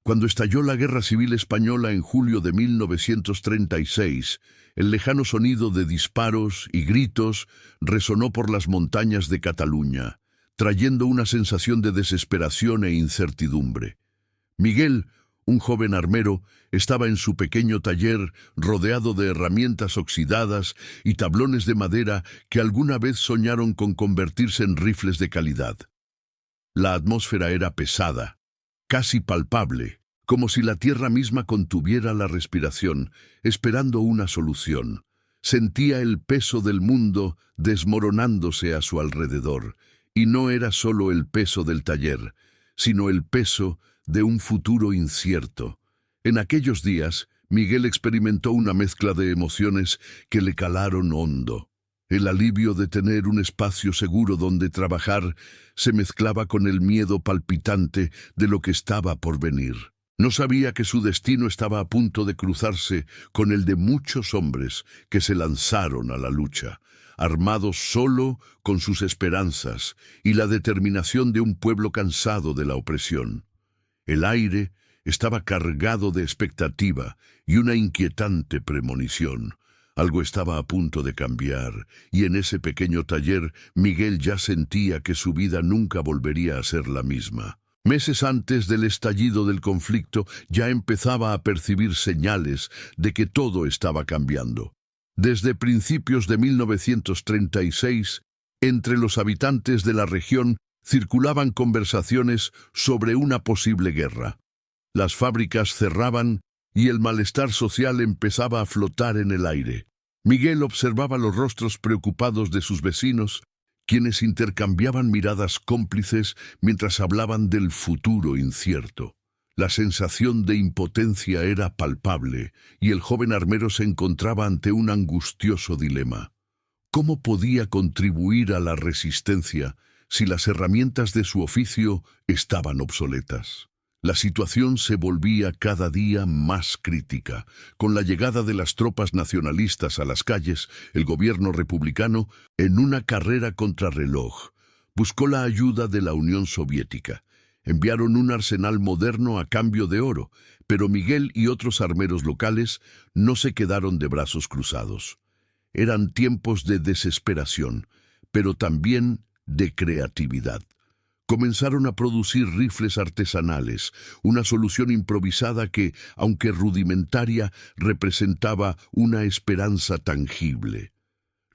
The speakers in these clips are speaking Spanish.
Cuando estalló la Guerra Civil Española en julio de 1936, el lejano sonido de disparos y gritos resonó por las montañas de Cataluña, trayendo una sensación de desesperación e incertidumbre. Miguel, un joven armero, estaba en su pequeño taller rodeado de herramientas oxidadas y tablones de madera que alguna vez soñaron con convertirse en rifles de calidad. La atmósfera era pesada, casi palpable, como si la tierra misma contuviera la respiración, esperando una solución. Sentía el peso del mundo desmoronándose a su alrededor, y no era solo el peso del taller, sino el peso de un futuro incierto. En aquellos días, Miguel experimentó una mezcla de emociones que le calaron hondo. El alivio de tener un espacio seguro donde trabajar se mezclaba con el miedo palpitante de lo que estaba por venir. No sabía que su destino estaba a punto de cruzarse con el de muchos hombres que se lanzaron a la lucha, armados solo con sus esperanzas y la determinación de un pueblo cansado de la opresión. El aire estaba cargado de expectativa y una inquietante premonición. Algo estaba a punto de cambiar, y en ese pequeño taller Miguel ya sentía que su vida nunca volvería a ser la misma. Meses antes del estallido del conflicto ya empezaba a percibir señales de que todo estaba cambiando. Desde principios de 1936, entre los habitantes de la región circulaban conversaciones sobre una posible guerra. Las fábricas cerraban y el malestar social empezaba a flotar en el aire. Miguel observaba los rostros preocupados de sus vecinos, quienes intercambiaban miradas cómplices mientras hablaban del futuro incierto. La sensación de impotencia era palpable, y el joven armero se encontraba ante un angustioso dilema. ¿Cómo podía contribuir a la resistencia si las herramientas de su oficio estaban obsoletas? La situación se volvía cada día más crítica. Con la llegada de las tropas nacionalistas a las calles, el gobierno republicano, en una carrera contrarreloj, buscó la ayuda de la Unión Soviética. Enviaron un arsenal moderno a cambio de oro, pero Miguel y otros armeros locales no se quedaron de brazos cruzados. Eran tiempos de desesperación, pero también de creatividad. Comenzaron a producir rifles artesanales, una solución improvisada que, aunque rudimentaria, representaba una esperanza tangible.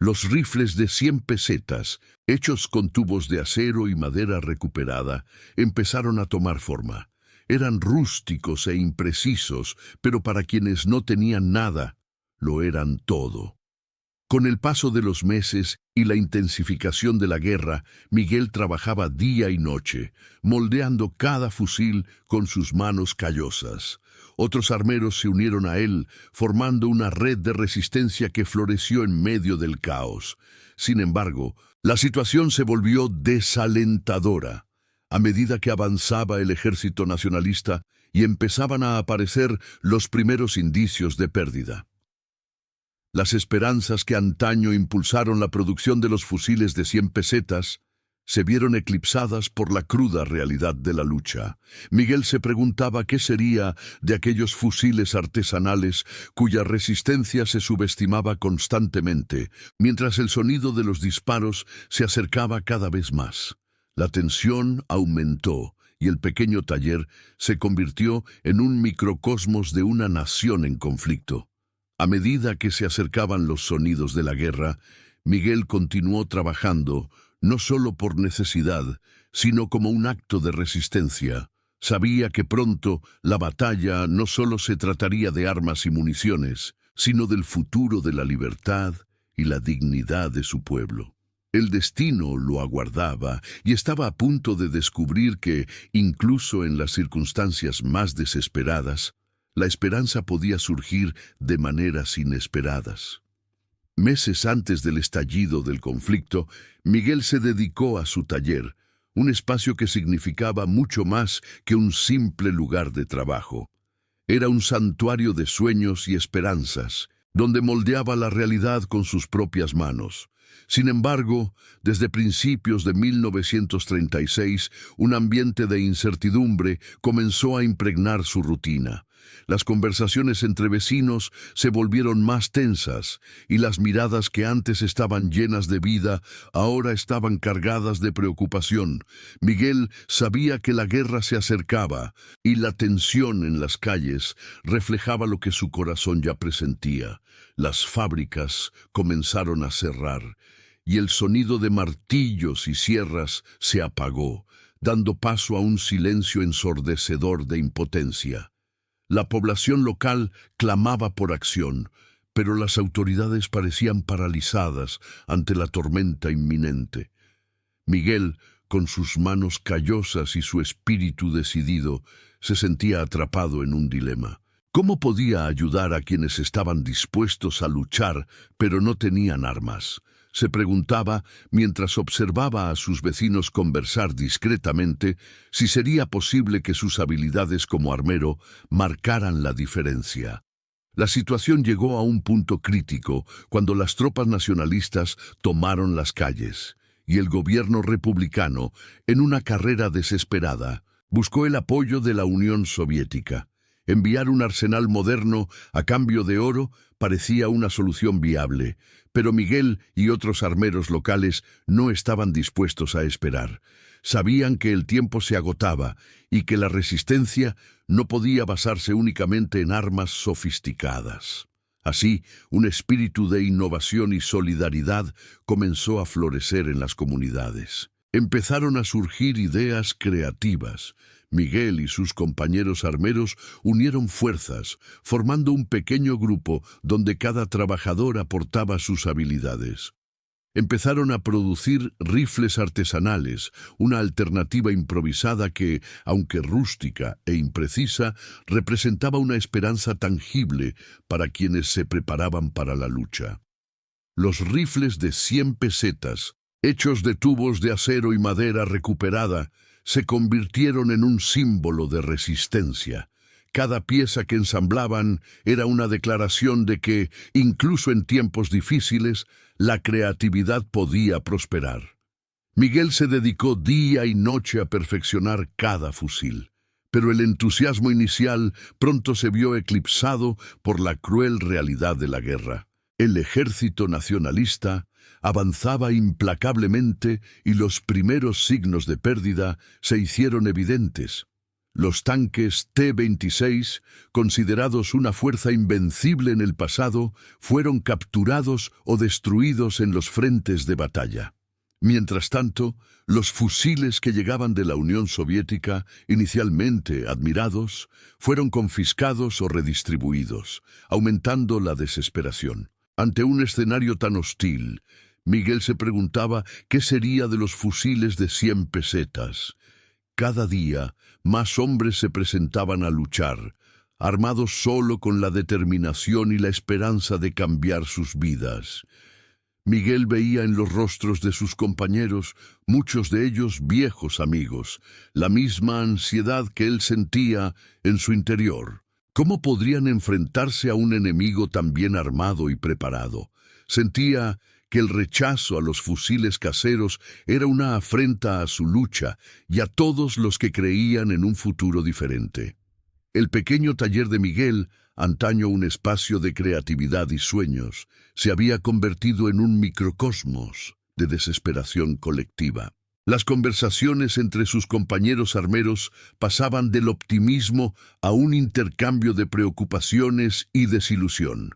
Los rifles de 100 pesetas, hechos con tubos de acero y madera recuperada, empezaron a tomar forma. Eran rústicos e imprecisos, pero para quienes no tenían nada, lo eran todo. Con el paso de los meses y la intensificación de la guerra, Miguel trabajaba día y noche, moldeando cada fusil con sus manos callosas. Otros armeros se unieron a él, formando una red de resistencia que floreció en medio del caos. Sin embargo, la situación se volvió desalentadora. A medida que avanzaba el ejército nacionalista y empezaban a aparecer los primeros indicios de pérdida. Las esperanzas que antaño impulsaron la producción de los fusiles de 100 pesetas se vieron eclipsadas por la cruda realidad de la lucha. Miguel se preguntaba qué sería de aquellos fusiles artesanales cuya resistencia se subestimaba constantemente, mientras el sonido de los disparos se acercaba cada vez más. La tensión aumentó y el pequeño taller se convirtió en un microcosmos de una nación en conflicto. A medida que se acercaban los sonidos de la guerra, Miguel continuó trabajando, no solo por necesidad, sino como un acto de resistencia. Sabía que pronto la batalla no solo se trataría de armas y municiones, sino del futuro de la libertad y la dignidad de su pueblo. El destino lo aguardaba y estaba a punto de descubrir que, incluso en las circunstancias más desesperadas, la esperanza podía surgir de maneras inesperadas. Meses antes del estallido del conflicto, Miguel se dedicó a su taller, un espacio que significaba mucho más que un simple lugar de trabajo. Era un santuario de sueños y esperanzas, donde moldeaba la realidad con sus propias manos. Sin embargo, desde principios de 1936, un ambiente de incertidumbre comenzó a impregnar su rutina. Las conversaciones entre vecinos se volvieron más tensas y las miradas que antes estaban llenas de vida ahora estaban cargadas de preocupación. Miguel sabía que la guerra se acercaba y la tensión en las calles reflejaba lo que su corazón ya presentía. Las fábricas comenzaron a cerrar y el sonido de martillos y sierras se apagó, dando paso a un silencio ensordecedor de impotencia. La población local clamaba por acción, pero las autoridades parecían paralizadas ante la tormenta inminente. Miguel, con sus manos callosas y su espíritu decidido, se sentía atrapado en un dilema. ¿Cómo podía ayudar a quienes estaban dispuestos a luchar, pero no tenían armas? Se preguntaba mientras observaba a sus vecinos conversar discretamente si sería posible que sus habilidades como armero marcaran la diferencia. La situación llegó a un punto crítico cuando las tropas nacionalistas tomaron las calles y el gobierno republicano, en una carrera desesperada, buscó el apoyo de la Unión Soviética. Enviar un arsenal moderno a cambio de oro parecía una solución viable, pero Miguel y otros armeros locales no estaban dispuestos a esperar. Sabían que el tiempo se agotaba y que la resistencia no podía basarse únicamente en armas sofisticadas. Así, un espíritu de innovación y solidaridad comenzó a florecer en las comunidades. Empezaron a surgir ideas creativas. Miguel y sus compañeros armeros unieron fuerzas, formando un pequeño grupo donde cada trabajador aportaba sus habilidades. Empezaron a producir rifles artesanales, una alternativa improvisada que, aunque rústica e imprecisa, representaba una esperanza tangible para quienes se preparaban para la lucha. Los rifles de 100 pesetas, hechos de tubos de acero y madera recuperada, se convirtieron en un símbolo de resistencia. Cada pieza que ensamblaban era una declaración de que, incluso en tiempos difíciles, la creatividad podía prosperar. Miguel se dedicó día y noche a perfeccionar cada fusil, pero el entusiasmo inicial pronto se vio eclipsado por la cruel realidad de la guerra. El ejército nacionalista avanzaba implacablemente y los primeros signos de pérdida se hicieron evidentes. Los tanques T-26, considerados una fuerza invencible en el pasado, fueron capturados o destruidos en los frentes de batalla. Mientras tanto, los fusiles que llegaban de la Unión Soviética, inicialmente admirados, fueron confiscados o redistribuidos, aumentando la desesperación. Ante un escenario tan hostil, Miguel se preguntaba qué sería de los fusiles de 100 pesetas. Cada día, más hombres se presentaban a luchar, armados solo con la determinación y la esperanza de cambiar sus vidas. Miguel veía en los rostros de sus compañeros, muchos de ellos viejos amigos, la misma ansiedad que él sentía en su interior. ¿Cómo podrían enfrentarse a un enemigo tan bien armado y preparado? Sentía que el rechazo a los fusiles caseros era una afrenta a su lucha y a todos los que creían en un futuro diferente. El pequeño taller de Miguel, antaño un espacio de creatividad y sueños, se había convertido en un microcosmos de desesperación colectiva. Las conversaciones entre sus compañeros armeros pasaban del optimismo a un intercambio de preocupaciones y desilusión.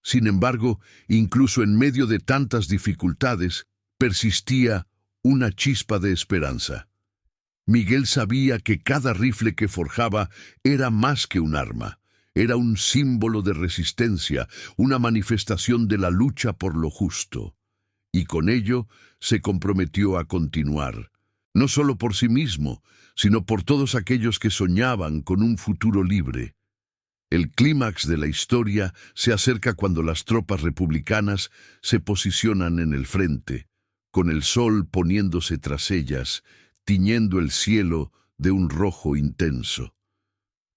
Sin embargo, incluso en medio de tantas dificultades, persistía una chispa de esperanza. Miguel sabía que cada rifle que forjaba era más que un arma, era un símbolo de resistencia, una manifestación de la lucha por lo justo. Y con ello se comprometió a continuar, no solo por sí mismo, sino por todos aquellos que soñaban con un futuro libre. El clímax de la historia se acerca cuando las tropas republicanas se posicionan en el frente, con el sol poniéndose tras ellas, tiñendo el cielo de un rojo intenso.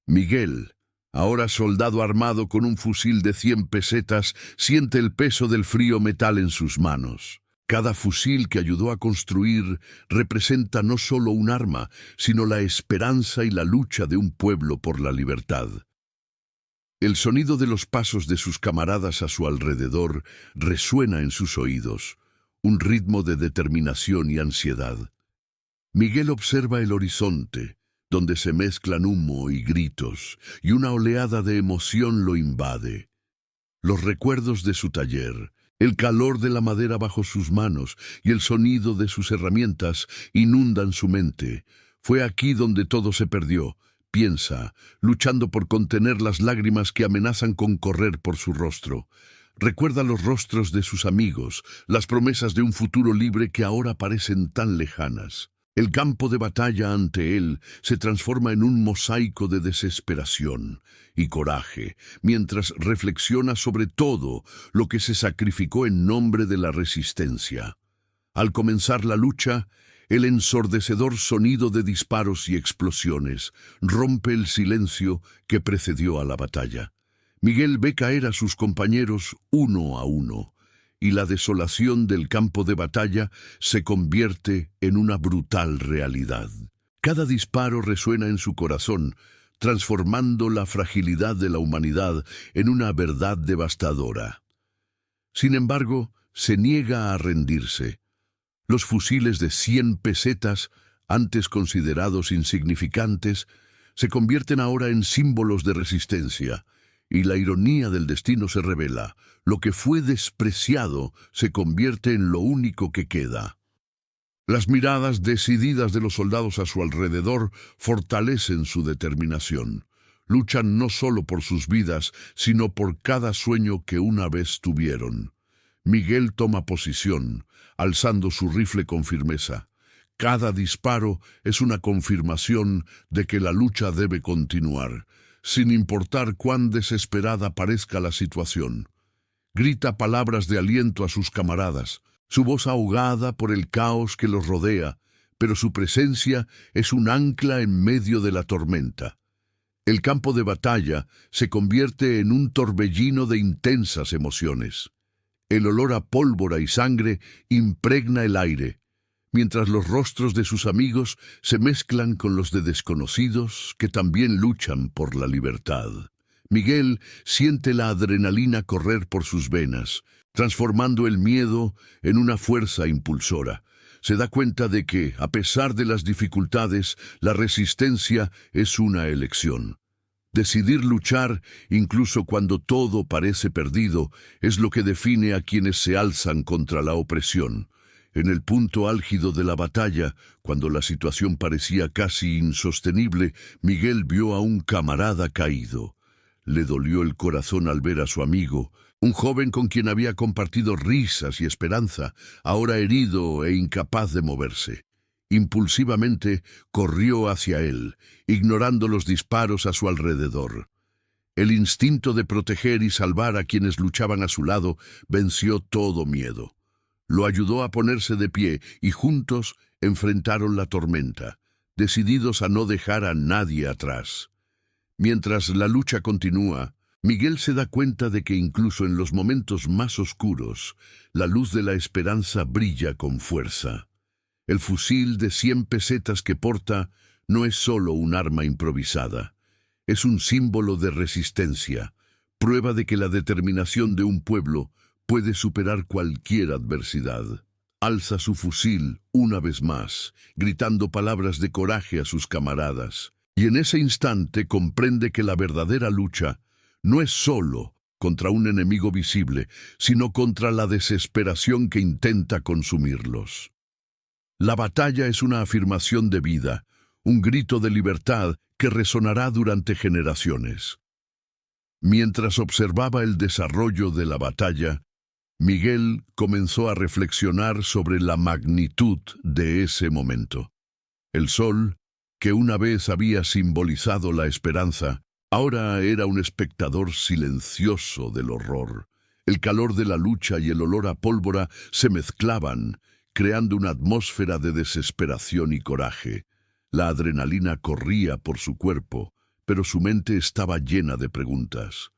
Miguel, ahora soldado armado con un fusil de 100 pesetas, siente el peso del frío metal en sus manos. Cada fusil que ayudó a construir representa no solo un arma, sino la esperanza y la lucha de un pueblo por la libertad. El sonido de los pasos de sus camaradas a su alrededor resuena en sus oídos, un ritmo de determinación y ansiedad. Miguel observa el horizonte, donde se mezclan humo y gritos, y una oleada de emoción lo invade. Los recuerdos de su taller, el calor de la madera bajo sus manos y el sonido de sus herramientas inundan su mente. Fue aquí donde todo se perdió, piensa, luchando por contener las lágrimas que amenazan con correr por su rostro. Recuerda los rostros de sus amigos, las promesas de un futuro libre que ahora parecen tan lejanas. El campo de batalla ante él se transforma en un mosaico de desesperación y coraje, mientras reflexiona sobre todo lo que se sacrificó en nombre de la resistencia. Al comenzar la lucha, el ensordecedor sonido de disparos y explosiones rompe el silencio que precedió a la batalla. Miguel ve caer a sus compañeros uno a uno, y la desolación del campo de batalla se convierte en una brutal realidad. Cada disparo resuena en su corazón, transformando la fragilidad de la humanidad en una verdad devastadora. Sin embargo, se niega a rendirse. Los fusiles de 100 pesetas, antes considerados insignificantes, se convierten ahora en símbolos de resistencia, y la ironía del destino se revela. Lo que fue despreciado se convierte en lo único que queda. Las miradas decididas de los soldados a su alrededor fortalecen su determinación. Luchan no solo por sus vidas, sino por cada sueño que una vez tuvieron. Miguel toma posición, alzando su rifle con firmeza. Cada disparo es una confirmación de que la lucha debe continuar, sin importar cuán desesperada parezca la situación. Grita palabras de aliento a sus camaradas, su voz ahogada por el caos que los rodea, pero su presencia es un ancla en medio de la tormenta. El campo de batalla se convierte en un torbellino de intensas emociones. El olor a pólvora y sangre impregna el aire, mientras los rostros de sus amigos se mezclan con los de desconocidos que también luchan por la libertad. Miguel siente la adrenalina correr por sus venas, transformando el miedo en una fuerza impulsora. Se da cuenta de que, a pesar de las dificultades, la resistencia es una elección. Decidir luchar, incluso cuando todo parece perdido, es lo que define a quienes se alzan contra la opresión. En el punto álgido de la batalla, cuando la situación parecía casi insostenible, Miguel vio a un camarada caído. Le dolió el corazón al ver a su amigo, un joven con quien había compartido risas y esperanza, ahora herido e incapaz de moverse. Impulsivamente corrió hacia él, ignorando los disparos a su alrededor. El instinto de proteger y salvar a quienes luchaban a su lado venció todo miedo. Lo ayudó a ponerse de pie y juntos enfrentaron la tormenta, decididos a no dejar a nadie atrás. Mientras la lucha continúa, Miguel se da cuenta de que incluso en los momentos más oscuros, la luz de la esperanza brilla con fuerza. El fusil de 100 pesetas que porta no es solo un arma improvisada, es un símbolo de resistencia, prueba de que la determinación de un pueblo puede superar cualquier adversidad. Alza su fusil una vez más, gritando palabras de coraje a sus camaradas. Y en ese instante comprende que la verdadera lucha no es solo contra un enemigo visible, sino contra la desesperación que intenta consumirlos. La batalla es una afirmación de vida, un grito de libertad que resonará durante generaciones. Mientras observaba el desarrollo de la batalla, Miguel comenzó a reflexionar sobre la magnitud de ese momento. El sol, que una vez había simbolizado la esperanza, ahora era un espectador silencioso del horror. El calor de la lucha y el olor a pólvora se mezclaban, creando una atmósfera de desesperación y coraje. La adrenalina corría por su cuerpo, pero su mente estaba llena de preguntas.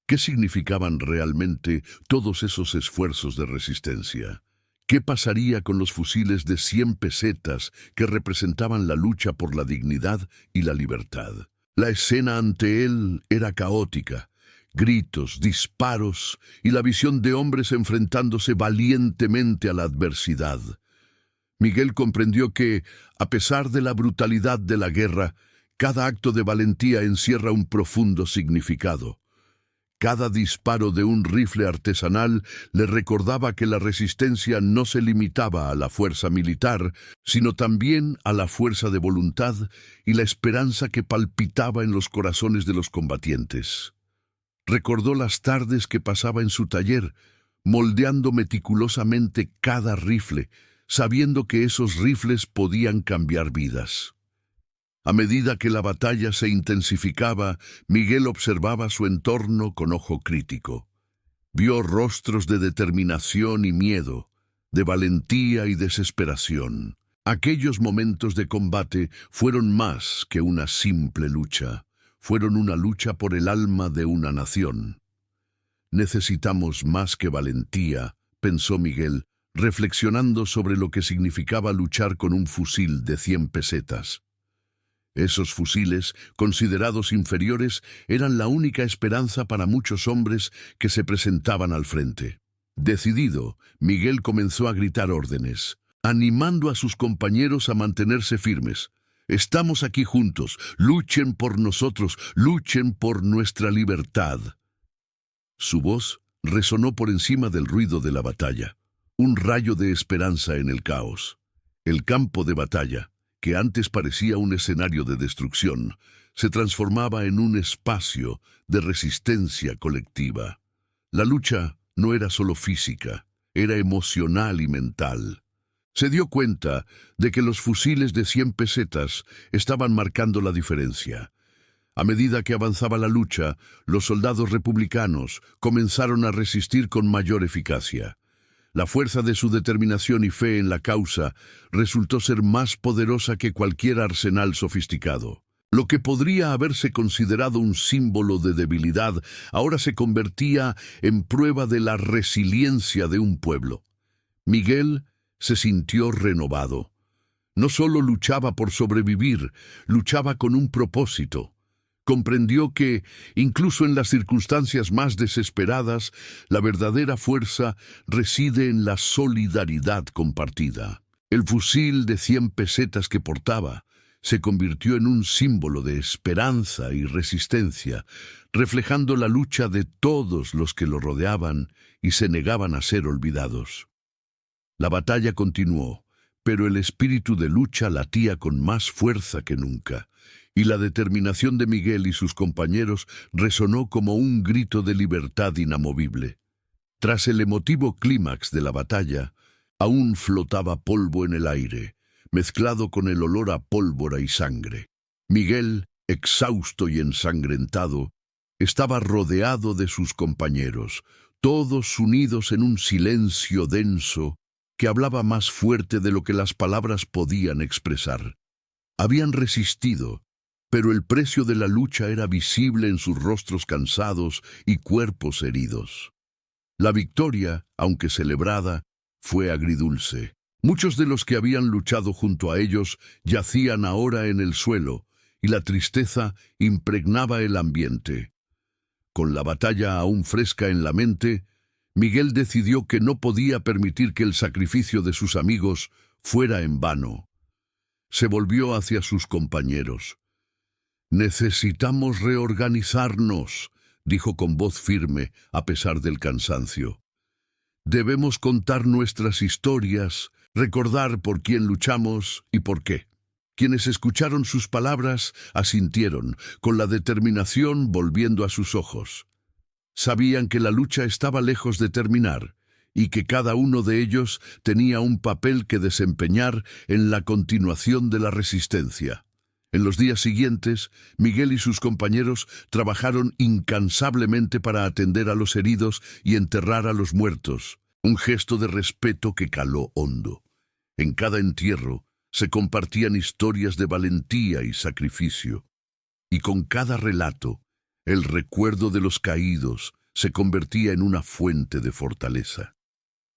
¿Qué significaban realmente todos esos esfuerzos de resistencia? ¿Qué pasaría con los fusiles de 100 pesetas que representaban la lucha por la dignidad y la libertad? La escena ante él era caótica. Gritos, disparos y la visión de hombres enfrentándose valientemente a la adversidad. Miguel comprendió que, a pesar de la brutalidad de la guerra, cada acto de valentía encierra un profundo significado. Cada disparo de un rifle artesanal le recordaba que la resistencia no se limitaba a la fuerza militar, sino también a la fuerza de voluntad y la esperanza que palpitaba en los corazones de los combatientes. Recordó las tardes que pasaba en su taller, moldeando meticulosamente cada rifle, sabiendo que esos rifles podían cambiar vidas. A medida que la batalla se intensificaba, Miguel observaba su entorno con ojo crítico. Vio rostros de determinación y miedo, de valentía y desesperación. Aquellos momentos de combate fueron más que una simple lucha. Fueron una lucha por el alma de una nación. Necesitamos más que valentía, pensó Miguel, reflexionando sobre lo que significaba luchar con un fusil de 100 pesetas. Esos fusiles, considerados inferiores, eran la única esperanza para muchos hombres que se presentaban al frente. Decidido, Miguel comenzó a gritar órdenes, animando a sus compañeros a mantenerse firmes. Estamos aquí juntos, luchen por nosotros, luchen por nuestra libertad. Su voz resonó por encima del ruido de la batalla, un rayo de esperanza en el caos. El campo de batalla, que antes parecía un escenario de destrucción, se transformaba en un espacio de resistencia colectiva. La lucha no era solo física, era emocional y mental. Se dio cuenta de que los fusiles de 100 pesetas estaban marcando la diferencia. A medida que avanzaba la lucha, los soldados republicanos comenzaron a resistir con mayor eficacia. La fuerza de su determinación y fe en la causa resultó ser más poderosa que cualquier arsenal sofisticado. Lo que podría haberse considerado un símbolo de debilidad ahora se convertía en prueba de la resiliencia de un pueblo. Miguel se sintió renovado. No solo luchaba por sobrevivir, luchaba con un propósito. Comprendió que, incluso en las circunstancias más desesperadas, la verdadera fuerza reside en la solidaridad compartida. El fusil de 100 pesetas que portaba se convirtió en un símbolo de esperanza y resistencia, reflejando la lucha de todos los que lo rodeaban y se negaban a ser olvidados. La batalla continuó, pero el espíritu de lucha latía con más fuerza que nunca, y la determinación de Miguel y sus compañeros resonó como un grito de libertad inamovible. Tras el emotivo clímax de la batalla, aún flotaba polvo en el aire, mezclado con el olor a pólvora y sangre. Miguel, exhausto y ensangrentado, estaba rodeado de sus compañeros, todos unidos en un silencio denso que hablaba más fuerte de lo que las palabras podían expresar. Habían resistido, pero el precio de la lucha era visible en sus rostros cansados y cuerpos heridos. La victoria, aunque celebrada, fue agridulce. Muchos de los que habían luchado junto a ellos yacían ahora en el suelo, y la tristeza impregnaba el ambiente. Con la batalla aún fresca en la mente, Miguel decidió que no podía permitir que el sacrificio de sus amigos fuera en vano. Se volvió hacia sus compañeros. «Necesitamos reorganizarnos», dijo con voz firme, a pesar del cansancio. «Debemos contar nuestras historias, recordar por quién luchamos y por qué». Quienes escucharon sus palabras asintieron, con la determinación volviendo a sus ojos. Sabían que la lucha estaba lejos de terminar y que cada uno de ellos tenía un papel que desempeñar en la continuación de la resistencia. En los días siguientes, Miguel y sus compañeros trabajaron incansablemente para atender a los heridos y enterrar a los muertos, un gesto de respeto que caló hondo. En cada entierro se compartían historias de valentía y sacrificio, y con cada relato, el recuerdo de los caídos se convertía en una fuente de fortaleza.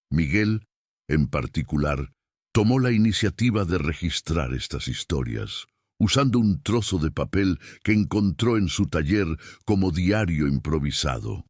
Miguel, en particular, tomó la iniciativa de registrar estas historias, usando un trozo de papel que encontró en su taller como diario improvisado.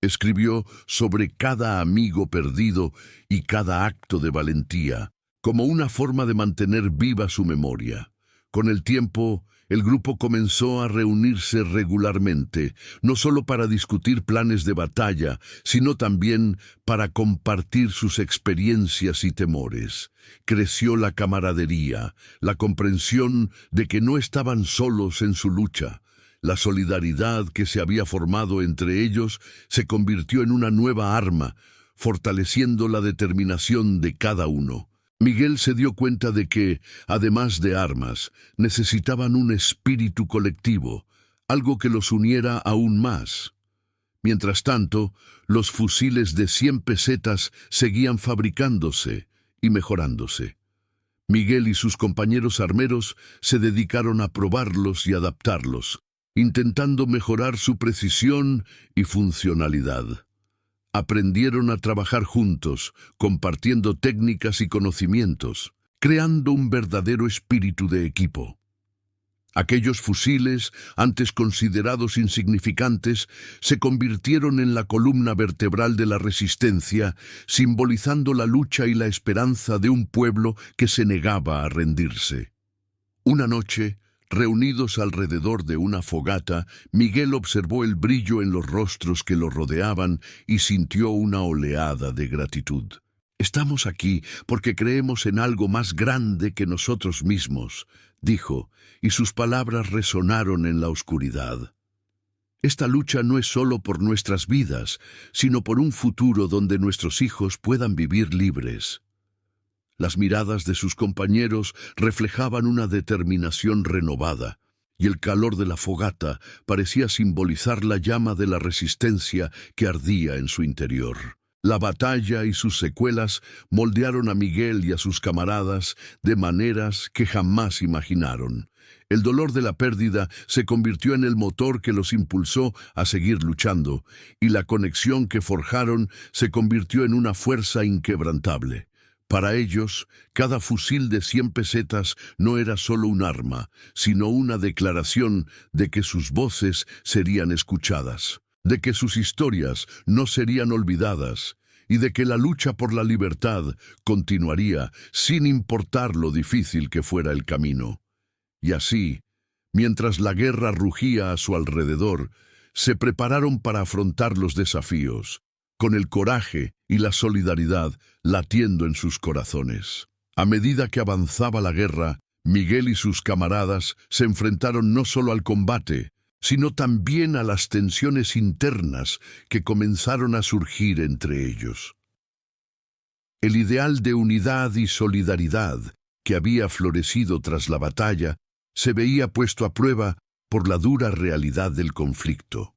Escribió sobre cada amigo perdido y cada acto de valentía, como una forma de mantener viva su memoria. Con el tiempo, el grupo comenzó a reunirse regularmente, no solo para discutir planes de batalla, sino también para compartir sus experiencias y temores. Creció la camaradería, la comprensión de que no estaban solos en su lucha. La solidaridad que se había formado entre ellos se convirtió en una nueva arma, fortaleciendo la determinación de cada uno. Miguel se dio cuenta de que, además de armas, necesitaban un espíritu colectivo, algo que los uniera aún más. Mientras tanto, los fusiles de 100 pesetas seguían fabricándose y mejorándose. Miguel y sus compañeros armeros se dedicaron a probarlos y adaptarlos, intentando mejorar su precisión y funcionalidad. Aprendieron a trabajar juntos, compartiendo técnicas y conocimientos, creando un verdadero espíritu de equipo. Aquellos fusiles, antes considerados insignificantes, se convirtieron en la columna vertebral de la resistencia, simbolizando la lucha y la esperanza de un pueblo que se negaba a rendirse. Una noche, reunidos alrededor de una fogata, Miguel observó el brillo en los rostros que lo rodeaban y sintió una oleada de gratitud. «Estamos aquí porque creemos en algo más grande que nosotros mismos», dijo, y sus palabras resonaron en la oscuridad. «Esta lucha no es solo por nuestras vidas, sino por un futuro donde nuestros hijos puedan vivir libres». Las miradas de sus compañeros reflejaban una determinación renovada, y el calor de la fogata parecía simbolizar la llama de la resistencia que ardía en su interior. La batalla y sus secuelas moldearon a Miguel y a sus camaradas de maneras que jamás imaginaron. El dolor de la pérdida se convirtió en el motor que los impulsó a seguir luchando, y la conexión que forjaron se convirtió en una fuerza inquebrantable. Para ellos, cada fusil de 100 pesetas no era solo un arma, sino una declaración de que sus voces serían escuchadas, de que sus historias no serían olvidadas, y de que la lucha por la libertad continuaría sin importar lo difícil que fuera el camino. Y así, mientras la guerra rugía a su alrededor, se prepararon para afrontar los desafíos, con el coraje y la solidaridad latiendo en sus corazones. A medida que avanzaba la guerra, Miguel y sus camaradas se enfrentaron no solo al combate, sino también a las tensiones internas que comenzaron a surgir entre ellos. El ideal de unidad y solidaridad que había florecido tras la batalla se veía puesto a prueba por la dura realidad del conflicto.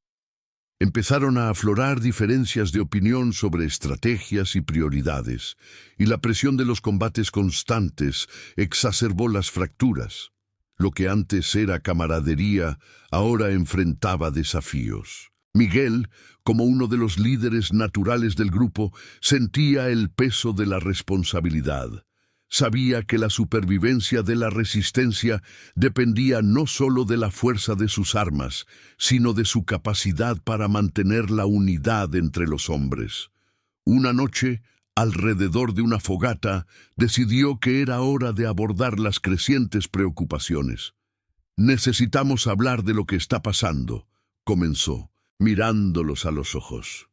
Empezaron a aflorar diferencias de opinión sobre estrategias y prioridades, y la presión de los combates constantes exacerbó las fracturas. Lo que antes era camaradería, ahora enfrentaba desafíos. Miguel, como uno de los líderes naturales del grupo, sentía el peso de la responsabilidad. Sabía que la supervivencia de la resistencia dependía no solo de la fuerza de sus armas, sino de su capacidad para mantener la unidad entre los hombres. Una noche, alrededor de una fogata, decidió que era hora de abordar las crecientes preocupaciones. «Necesitamos hablar de lo que está pasando», comenzó, mirándolos a los ojos.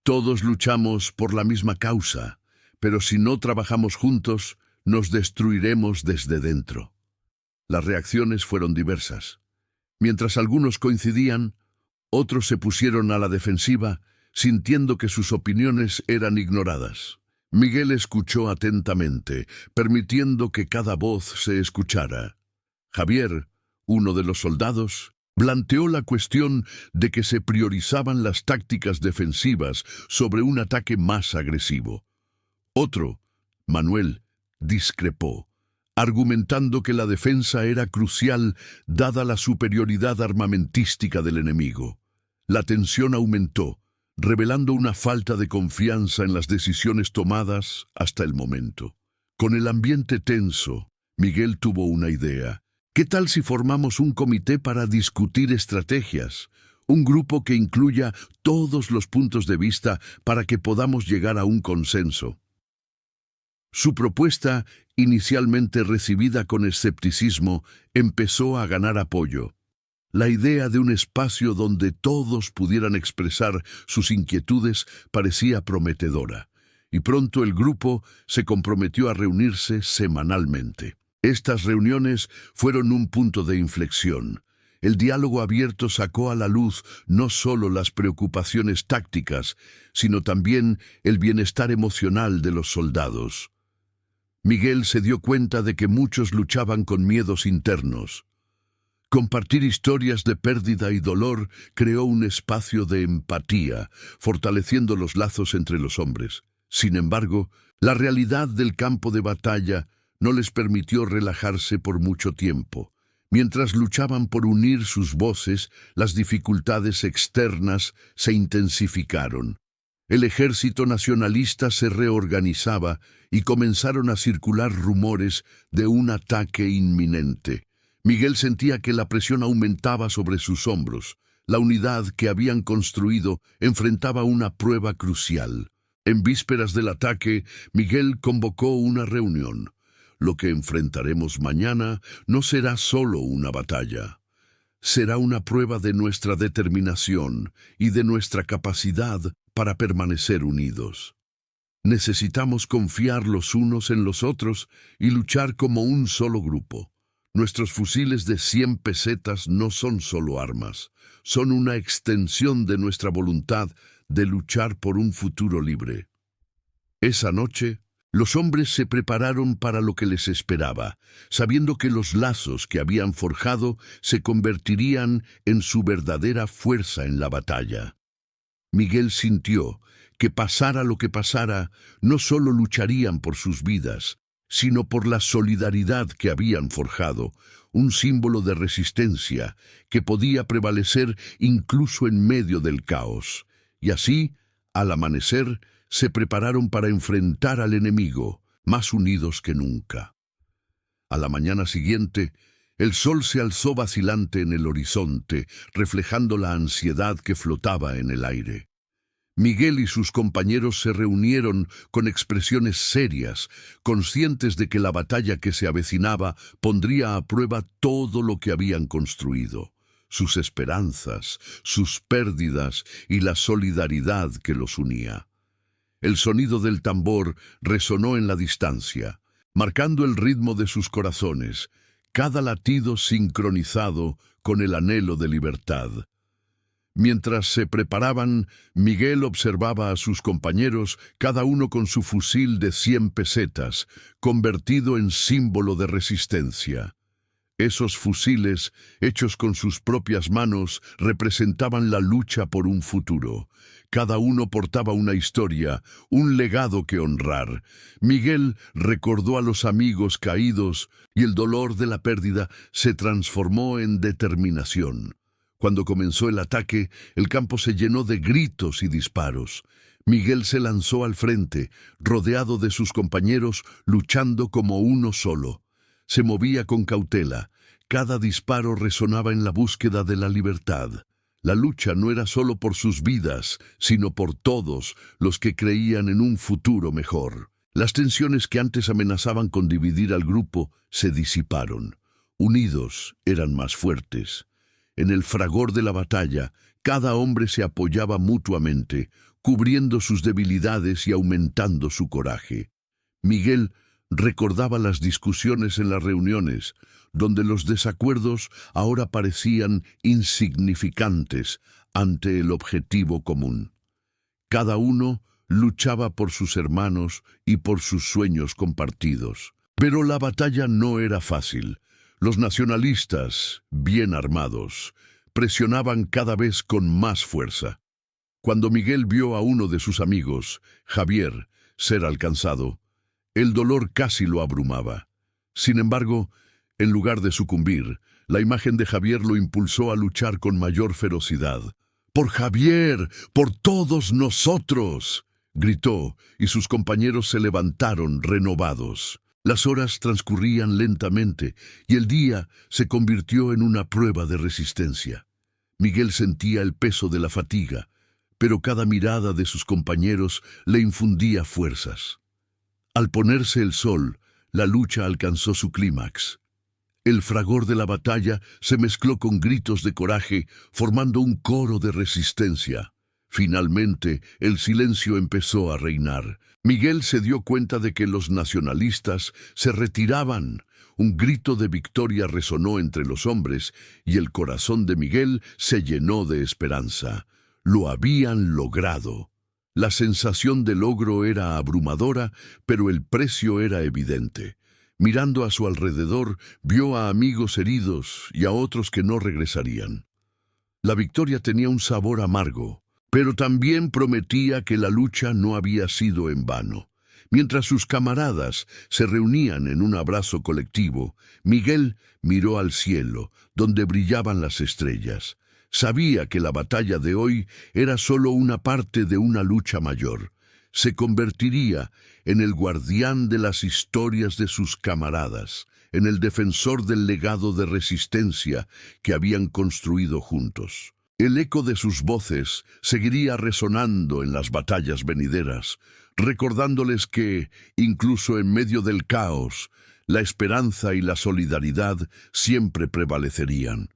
«Todos luchamos por la misma causa, pero si no trabajamos juntos, nos destruiremos desde dentro». Las reacciones fueron diversas. Mientras algunos coincidían, otros se pusieron a la defensiva, sintiendo que sus opiniones eran ignoradas. Miguel escuchó atentamente, permitiendo que cada voz se escuchara. Javier, uno de los soldados, planteó la cuestión de que se priorizaban las tácticas defensivas sobre un ataque más agresivo. Otro, Manuel, discrepó, argumentando que la defensa era crucial dada la superioridad armamentística del enemigo. La tensión aumentó, revelando una falta de confianza en las decisiones tomadas hasta el momento. Con el ambiente tenso, Miguel tuvo una idea. ¿Qué tal si formamos un comité para discutir estrategias? Un grupo que incluya todos los puntos de vista para que podamos llegar a un consenso. Su propuesta, inicialmente recibida con escepticismo, empezó a ganar apoyo. La idea de un espacio donde todos pudieran expresar sus inquietudes parecía prometedora, y pronto el grupo se comprometió a reunirse semanalmente. Estas reuniones fueron un punto de inflexión. El diálogo abierto sacó a la luz no solo las preocupaciones tácticas, sino también el bienestar emocional de los soldados. Miguel se dio cuenta de que muchos luchaban con miedos internos. Compartir historias de pérdida y dolor creó un espacio de empatía, fortaleciendo los lazos entre los hombres. Sin embargo, la realidad del campo de batalla no les permitió relajarse por mucho tiempo. Mientras luchaban por unir sus voces, las dificultades externas se intensificaron. El ejército nacionalista se reorganizaba y comenzaron a circular rumores de un ataque inminente. Miguel sentía que la presión aumentaba sobre sus hombros. La unidad que habían construido enfrentaba una prueba crucial. En vísperas del ataque, Miguel convocó una reunión. Lo que enfrentaremos mañana no será solo una batalla. Será una prueba de nuestra determinación y de nuestra capacidad para permanecer unidos. Necesitamos confiar los unos en los otros y luchar como un solo grupo. Nuestros fusiles de 100 pesetas no son solo armas, son una extensión de nuestra voluntad de luchar por un futuro libre. Esa noche, los hombres se prepararon para lo que les esperaba, sabiendo que los lazos que habían forjado se convertirían en su verdadera fuerza en la batalla. Miguel sintió que pasara lo que pasara, no solo lucharían por sus vidas, sino por la solidaridad que habían forjado, un símbolo de resistencia que podía prevalecer incluso en medio del caos. Y así, al amanecer, se prepararon para enfrentar al enemigo, más unidos que nunca. A la mañana siguiente, el sol se alzó vacilante en el horizonte, reflejando la ansiedad que flotaba en el aire. Miguel y sus compañeros se reunieron con expresiones serias, conscientes de que la batalla que se avecinaba pondría a prueba todo lo que habían construido, sus esperanzas, sus pérdidas y la solidaridad que los unía. El sonido del tambor resonó en la distancia, marcando el ritmo de sus corazones, cada latido sincronizado con el anhelo de libertad. Mientras se preparaban, Miguel observaba a sus compañeros, cada uno con su fusil de 100 pesetas, convertido en símbolo de resistencia. Esos fusiles, hechos con sus propias manos, representaban la lucha por un futuro. Cada uno portaba una historia, un legado que honrar. Miguel recordó a los amigos caídos y el dolor de la pérdida se transformó en determinación. Cuando comenzó el ataque, el campo se llenó de gritos y disparos. Miguel se lanzó al frente, rodeado de sus compañeros, luchando como uno solo. Se movía con cautela. Cada disparo resonaba en la búsqueda de la libertad. La lucha no era solo por sus vidas, sino por todos los que creían en un futuro mejor. Las tensiones que antes amenazaban con dividir al grupo se disiparon. Unidos eran más fuertes. En el fragor de la batalla, cada hombre se apoyaba mutuamente, cubriendo sus debilidades y aumentando su coraje. Miguel recordaba las discusiones en las reuniones, donde los desacuerdos ahora parecían insignificantes ante el objetivo común. Cada uno luchaba por sus hermanos y por sus sueños compartidos. Pero la batalla no era fácil. Los nacionalistas, bien armados, presionaban cada vez con más fuerza. Cuando Miguel vio a uno de sus amigos, Javier, ser alcanzado, el dolor casi lo abrumaba. Sin embargo, en lugar de sucumbir, la imagen de Javier lo impulsó a luchar con mayor ferocidad. «Por Javier, por todos nosotros», gritó, y sus compañeros se levantaron renovados. Las horas transcurrían lentamente y el día se convirtió en una prueba de resistencia. Miguel sentía el peso de la fatiga, pero cada mirada de sus compañeros le infundía fuerzas. Al ponerse el sol, la lucha alcanzó su clímax. El fragor de la batalla se mezcló con gritos de coraje, formando un coro de resistencia. Finalmente, el silencio empezó a reinar. Miguel se dio cuenta de que los nacionalistas se retiraban. Un grito de victoria resonó entre los hombres y el corazón de Miguel se llenó de esperanza. Lo habían logrado. La sensación de logro era abrumadora, pero el precio era evidente. Mirando a su alrededor, vio a amigos heridos y a otros que no regresarían. La victoria tenía un sabor amargo, pero también prometía que la lucha no había sido en vano. Mientras sus camaradas se reunían en un abrazo colectivo, Miguel miró al cielo, donde brillaban las estrellas. Sabía que la batalla de hoy era solo una parte de una lucha mayor. Se convertiría en el guardián de las historias de sus camaradas, en el defensor del legado de resistencia que habían construido juntos. El eco de sus voces seguiría resonando en las batallas venideras, recordándoles que, incluso en medio del caos, la esperanza y la solidaridad siempre prevalecerían.